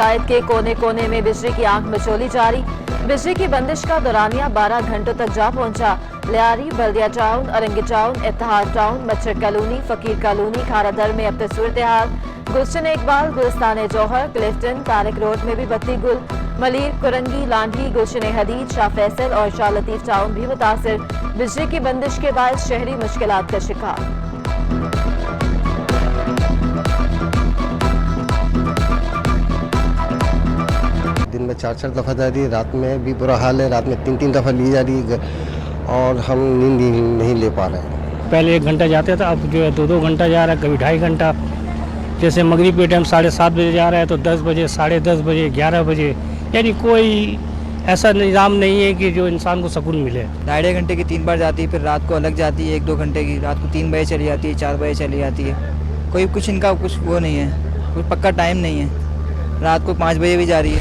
मुल्क के कोने कोने में बिजली की आंख मचोली जारी। बिजली की बंदिश का दौरानिया 12 घंटों तक जा पहुंचा। लियारी, बल्दिया टाउन, औरंगी टाउन, इत्तेहाद टाउन, मच्छर कॉलोनी, फकीर कॉलोनी, खारादर में अब तक सूरत हाल। गुलशन इकबाल, गुलिस्तान जौहर, क्लिफ्टन, तारिक रोड में भी बत्ती गुल। मलीर, कुरंगी, लांढी, गुलशन हदीद, शाह फैसल और शाह लतीफ टाउन भी मुतासिर। बिजली की बंदिश के बाद शहरी मुश्किलात का शिकार। दिन में 4 दफ़ा जा रही है, रात में भी बुरा हाल है, रात में 3 दफ़ा ली जा रही है और हम नींद नहीं ले पा रहे हैं। पहले 1 घंटा जाते था, अब जो है 2-2 घंटा जा रहा है, कभी 2.5 घंटा। जैसे मगरिब के टाइम 7:30 बजे जा रहा है तो 10 बजे, 10:30 बजे, 11 बजे, यानी कोई ऐसा निज़ाम नहीं है कि जो इंसान को सुकून मिले। 2.5 घंटे की 3 बार जाती है, फिर रात को अलग जाती है 1-2 घंटे की, रात को 3 बजे चली जाती है, 4 बजे चली जाती है। कोई कुछ इनका कुछ वो नहीं है, कोई पक्का टाइम नहीं है। रात को 5 बजे भी जा रही है।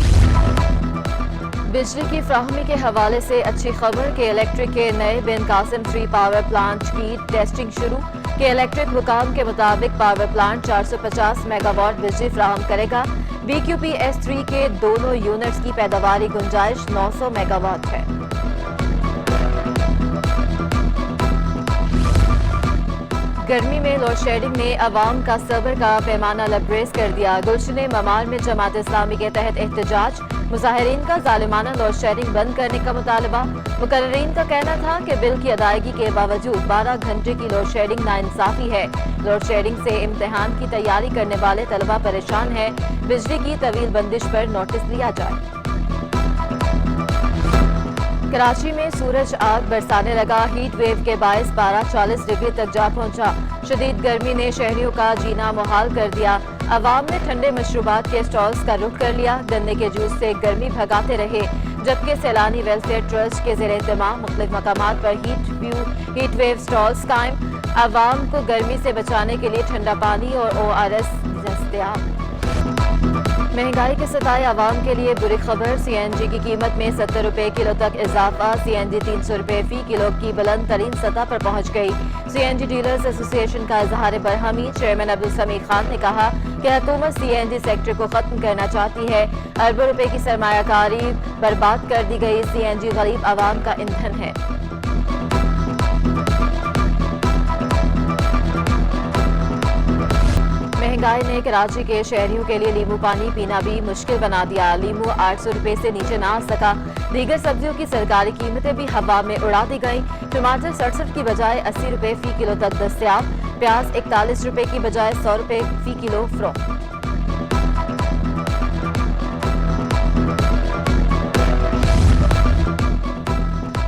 बिजली की फ्राहमी के हवाले से अच्छी खबर कि इलेक्ट्रिक के नए बिन कासिम 3 पावर प्लांट की टेस्टिंग शुरू। के इलेक्ट्रिक हुकाम के मुताबिक पावर प्लांट 450 मेगावाट बिजली फ्राहम करेगा। BQPS3 के दोनों यूनिट्स की पैदावारी गुंजाइश 900 मेगावाट है। गर्मी में लोड शेडिंग ने अवाम का सब्र का पैमाना लबरेज कर दिया। गुलशन ममार में जमात इस्लामी के तहत एहतजाज। मुजाहिरीन का जालिमाना लोड शेडिंग बंद करने का मुतालबा। मुकर्रीन का कहना था कि बिल की अदायगी के बावजूद 12 घंटे की लोड शेडिंग नाइंसाफी है। लोड शेडिंग से इम्तिहान की तैयारी करने वाले तलबा परेशान है। बिजली की तवील बंदिश पर नोटिस लिया जाए। कराची में सूरज आग बरसाने लगा। हीट वेव के बायस पारा 40 डिग्री तक जा पहुंचा। शदीद गर्मी ने शहरियों का जीना मुहाल कर दिया। अवाम ने ठंडे मशरूबात के स्टॉल्स का रुख कर लिया। गन्ने के जूस से गर्मी भगाते रहे, जबकि सैलानी वेलफेयर ट्रस्ट के ज़ेरे इंतमाम मुख्तलिफ मकामात पर हीट वेव स्टॉल्स कायम। अवाम को गर्मी से बचाने के लिए ठंडा पानी और ORS दस्तयाब। महंगाई के सताए आवाम के लिए बुरी खबर। CNG की कीमत में 70 रुपए किलो तक इजाफा। CNG 300 रुपए फी किलो की बुलंद तरीन सतह पर पहुंच गई। CNG डीलर्स एसोसिएशन का इजहार बरहमी। चेयरमैन अब्दुल समीर खान ने कहा कि हुकूमत CNG सेक्टर को खत्म करना चाहती है। अरबों रुपए की सरमायाकारी बर्बाद कर दी गई। CNG गरीब आवाम का ईंधन है। महंगाई ने कराची के शहरियों के लिए लीमू पानी पीना भी मुश्किल बना दिया। लीमू 800 रुपए से नीचे ना आ सका। दीगर सब्जियों की सरकारी कीमतें भी हवा में उड़ा दी गईं। टमाटर 67 की बजाय 80 रुपए फी किलो तक दस्तयाब। प्याज 41 रुपए की बजाय 100 रुपए फी किलो फरोख्त।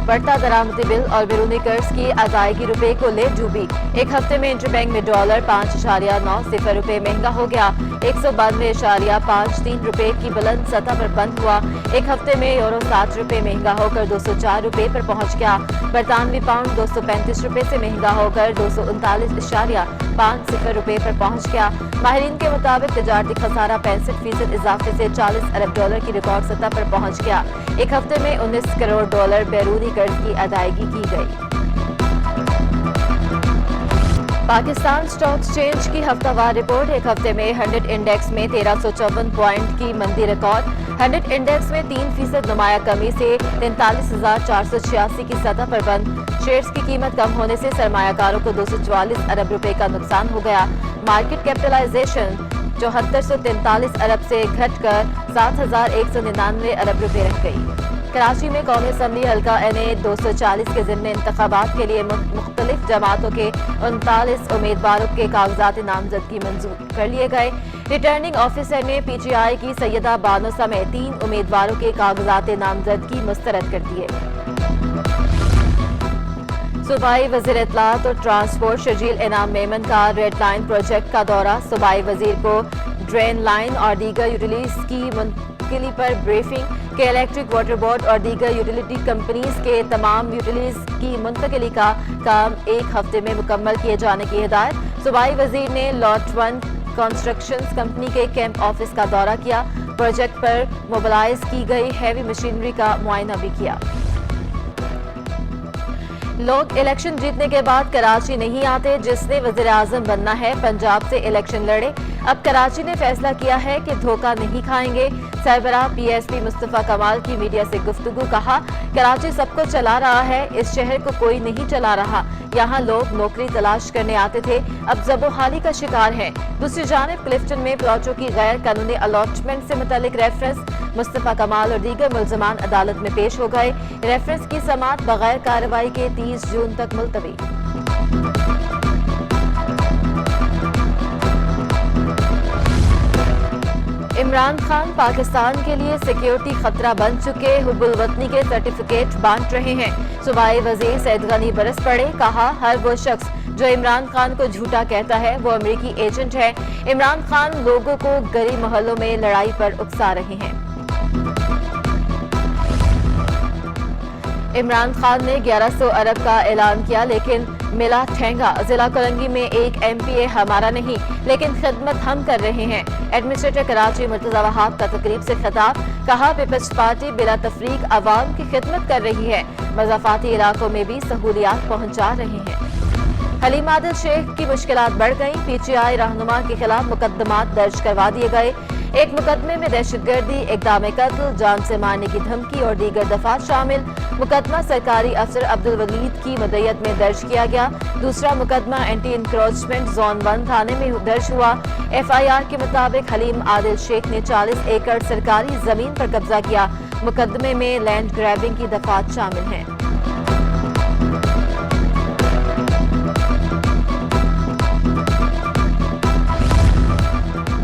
बढ़ता दरामदी बिल और बैरूनी कर्ज की अदायगी रुपए को ले डूबी। एक हफ्ते में इंटरबैंक में डॉलर 5.90 रुपए महंगा हो गया। 192.53 रुपए की बुलंद सतह पर बंद हुआ। एक हफ्ते में यूरो 7 रुपए महंगा होकर 204 रुपए पर पहुंच गया। बरतानवी पाउंड 235 रुपए से महंगा होकर 239.50 रुपए पर पहुंच गया। माहिरीन के मुताबिक तजारती खसारा 65% इजाफे से 40 अरब डॉलर की रिकॉर्ड सतह पर पहुंच गया। एक हफ्ते में 19 करोड़ डॉलर बैरूनी कर्ज की अदायगी की गई। पाकिस्तान स्टॉक एक्सचेंज की हफ्तावार रिपोर्ट। एक हफ्ते में 100 इंडेक्स में 1354 पॉइंट की मंदी रिकॉर्ड। 100 इंडेक्स में 3% नुमाया कमी से 43,486 की सतह पर बंद। शेयर्स की कीमत कम होने से सरमायाकारों को 244 अरब रुपए का नुकसान हो गया। मार्केट कैपिटलाइजेशन 7443 अरब से घटकर 7199 अरब रुपए रह गई। कराची में कौमी असम्बली हल्का NA 240 के ज़िम्मे इंतखाबात के लिए मुख्तलिफ जमातों के 39 उम्मीदवारों के कागजात नामजदगी मंजूर कर लिए गए। रिटर्निंग ऑफिसर ने PTI की सैयदा बानो समेत 3 उम्मीदवारों के कागजात नामजदगी मुस्तरद कर दिए। सूबाई वज़ीर इत्तलात और ट्रांसपोर्ट शर्जील इनाम मेमन का रेड लाइन प्रोजेक्ट का दौरा। सूबाई वज़ीर को ड्रेन लाइन और दीगर यूटिलिटीज की मुंतकिली पर ब्रीफिंग। के इलेक्ट्रिक वाटर बोर्ड और दीगर यूटिलिटी कंपनीज के तमाम यूटिलिटीज की मुंतकिली का काम 1 हफ्ते में मुकम्मल किए जाने की हिदायत। सूबाई वज़ीर ने लॉट 1 कंस्ट्रक्शंस कंपनी के कैंप ऑफिस का दौरा किया। प्रोजेक्ट पर मोबिलाइज की गई हैवी मशीनरी का मुआयना भी किया। लोग इलेक्शन जीतने के बाद कराची नहीं आते। जिसने वज़ीर आज़म बनना है पंजाब से इलेक्शन लड़े। अब कराची ने फैसला किया है कि धोखा नहीं खाएंगे। सरबराह PSP मुस्तफा कमाल की मीडिया से गुफ्तगू, कहा कराची सबको चला रहा है, इस शहर को कोई नहीं चला रहा। यहाँ लोग नौकरी तलाश करने आते थे, अब ज़बोहाली का शिकार हैं। दूसरी जानिब क्लिफ्टन में प्लॉटों की गैर कानूनी अलॉटमेंट से मुतालिक रेफरेंस, मुस्तफा कमाल और दीगर मुल्ज़मान अदालत में पेश हो गए। रेफरेंस की समाअत बगैर कार्रवाई के 30 जून तक मुलतवी। इमरान खान पाकिस्तान के लिए सिक्योरिटी खतरा बन चुके, हुब्बुल वतनी के सर्टिफिकेट बांट रहे हैं। सूबाई वजीर सैयद गनी बरस पड़े, कहा हर वो शख्स जो इमरान खान को झूठा कहता है वो अमेरिकी एजेंट है। इमरान खान लोगों को गली मोहल्लों में लड़ाई पर उकसा रहे हैं। इमरान खान ने 1100 अरब का ऐलान किया, लेकिन मिला ठेंगा। जिला कोलंगी में एक MPA हमारा नहीं, लेकिन खिदमत हम कर रहे हैं। एडमिनिस्ट्रेटर कराची मुर्तजा वहाब का तकरीब से खिताब, कहा पीपल्स पार्टी बिला तफरीक अवाम की खिदमत कर रही है, मज़ाफ़ाती इलाकों में भी सहूलियात पहुंचा रहे हैं। हलीम आदिल शेख की मुश्किलात बढ़ गई, PTI रहनुमा के खिलाफ मुकदमात दर्ज करवा दिए गए। एक मुकदमे में दहशतगर्दी, इक़दाम कत्ल, जान से मारने की धमकी और दीगर दफात शामिल। मुकदमा सरकारी अफसर अब्दुल वलीद की मदयत में दर्ज किया गया। दूसरा मुकदमा एंटी इंक्रोचमेंट जोन 1 थाने में दर्ज हुआ। FIR के मुताबिक हलीम आदिल शेख ने 40 एकड़ सरकारी जमीन पर कब्जा किया। मुकदमे में लैंड ग्रैबिंग की दफात शामिल हैं।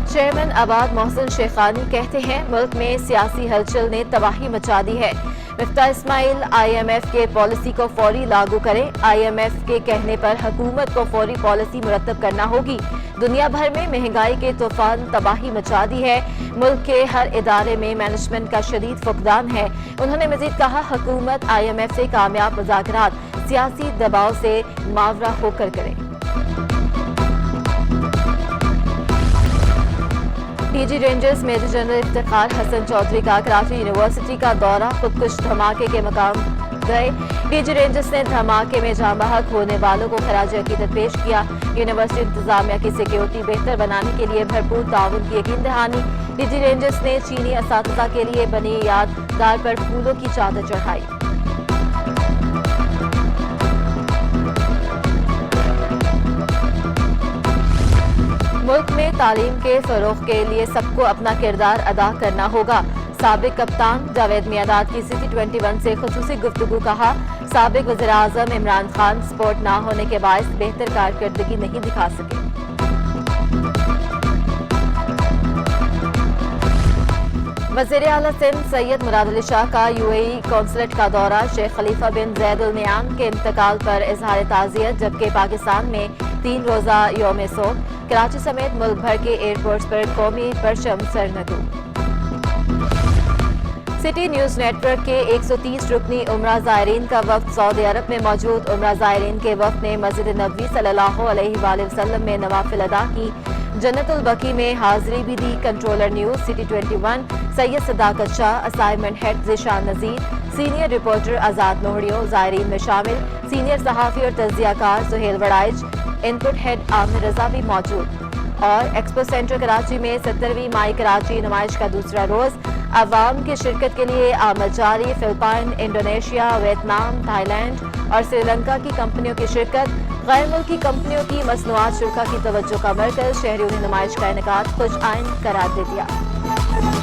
चेयरमैन आबाद मोहसिन शेखानी कहते हैं मुल्क में सियासी हलचल ने तबाही मचा दी है। मिफ्ता इस्माइल IMF के पॉलिसी को फौरी लागू करें। IMF के कहने पर हुकूमत को फौरी पॉलिसी मुरतब करना होगी। दुनिया भर में महंगाई के तूफान तबाही मचा दी है। मुल्क के हर इदारे में मैनेजमेंट का शदीद फुकदान है। उन्होंने मजीद कहा हुकूमत IMF से कामयाब मुज़ाकरात सियासी दबाव से मावरा होकर करें। DG rangers major general Iftikhar Hasan Chaudhry का कराची यूनिवर्सिटी का दौरा, खुदकुश धमाके के मकाम गए। DG रेंजर्स ने धमाके में जाँ बहक होने वालों को खराज अकीदत पेश किया। यूनिवर्सिटी इंतजामिया की सिक्योरिटी बेहतर बनाने के लिए भरपूर ताउन की यकीन दहानी। DG रेंजर्स ने चीनी असातिज़ा के लिए बनी यादगार पर फूलों की चादर चढ़ाई। मुल्क में तालीम के फ़रोग़ के लिए सबको अपना किरदार अदा करना होगा। साबिक कप्तान जावेद मियादाद की City 21 से खुसूसी गुफ्तगू, कहा साबिक वज़ीर-ए-आज़म इमरान खान स्पोर्ट ना होने के बायस बेहतर कारकर्दगी नहीं दिखा सके। वज़ीर आला सिंध सैयद मुराद अली शाह का UAE कौंसलेट का दौरा, शेख खलीफा बिन ज़ैद अल नयान के इंतकाल पर इजहार ताज़ियत, जबकि पाकिस्तान में 3 रोज़ा यौम सोग। कराची समेत मुल्क भर के एयरपोर्ट्स पर कौमी परचम सरनगू। सिटी न्यूज़ नेटवर्क के 130 रुकनी उम्रा ज़ायरीन का वफ्द सऊदी अरब में मौजूद। उम्रा ज़ायरीन के वफ्द ने मस्जिद नबवी सल्लल्लाहु अलैहि वसल्लम में नवाफिल अदा की, जन्नतुल बकी में हाजिरी भी दी। कंट्रोलर न्यूज़ City 21 सैयद सदाकत शाह, असाइनमेंट हेड ज़िशान नज़ीर, सीनियर रिपोर्टर आज़ाद लोहड़ियों ज़ायरीन में शामिल। सीनियर सहाफ़ी और तज़कियाकार सुहेल वड़ाइज, इनपुट हेड आमिर रजा भी मौजूद। और एक्सपो सेंटर कराची में 17वीं माई कराची नुमाइश का दूसरा रोज़, अवाम की शिरकत के लिए आमद जारी। फिलिपाइन, इंडोनेशिया, वियतनाम, थाईलैंड और श्रीलंका की कंपनियों की शिरकत। गैर मुल्की कंपनियों की मसनूआत शुरा की तवज्जो का मरकज़। शहरियों ने नुमाइश का इनेकाद खुश आइन करार दे दिया।